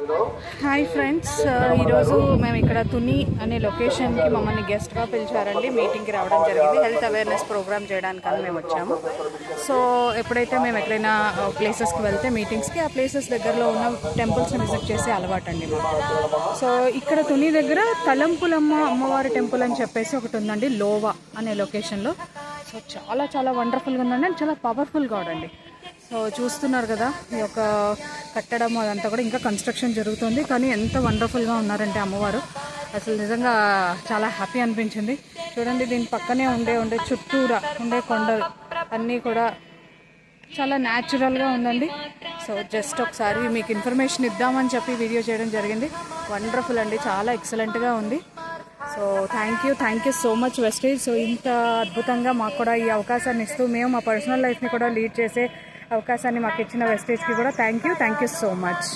Hi friends, ఈరోజు మేము ఇక్కడ తుని అనే లొకేషన్కి మమ్మల్ని గెస్ట్గా పిలిచారండి. మీటింగ్కి రావడం జరిగింది. హెల్త్ అవేర్నెస్ ప్రోగ్రామ్ చేయడానికని మేము వచ్చాము. సో ఎప్పుడైతే మేము ఎక్కడైనా ప్లేసెస్కి వెళ్తే మీటింగ్స్కి, ఆ ప్లేసెస్ దగ్గరలో ఉన్న టెంపుల్స్ని విజిట్ చేసే అలవాటు అండి మాకు. సో ఇక్కడ తుని దగ్గర తలంపులమ్మ అమ్మవారి టెంపుల్ అని చెప్పేసి ఒకటి ఉందండి, లోవా అనే లొకేషన్లో. సో చాలా చాలా వండర్ఫుల్గా ఉందండి అండ్ చాలా పవర్ఫుల్ గాడ్ అండి. సో చూస్తున్నారు కదా, ఈ యొక్క కట్టడం అదంతా కూడా ఇంకా కన్స్ట్రక్షన్ జరుగుతుంది. కానీ ఎంత వండర్ఫుల్గా ఉన్నారంటే అమ్మవారు, అసలు నిజంగా చాలా హ్యాపీ అనిపించింది. చూడండి, దీని పక్కనే ఉండే చుట్టూరా ఉండే కొండలు అన్నీ కూడా చాలా న్యాచురల్గా ఉందండి. సో జస్ట్ ఒకసారి మీకు ఇన్ఫర్మేషన్ ఇద్దామని చెప్పి వీడియో చేయడం జరిగింది. వండర్ఫుల్ అండి, చాలా ఎక్సలెంట్గా ఉంది. So thank you so much Vestige. So ఇంత అద్భుతంగా మాకు కూడా ఈ అవకాశాన్ని ఇస్తూ మేము మా పర్సనల్ లైఫ్ని కూడా లీడ్ చేసే అవకాశాన్ని మాకు ఇచ్చిన వెస్టేజ్కి కూడా థ్యాంక్ యూ సో మచ్.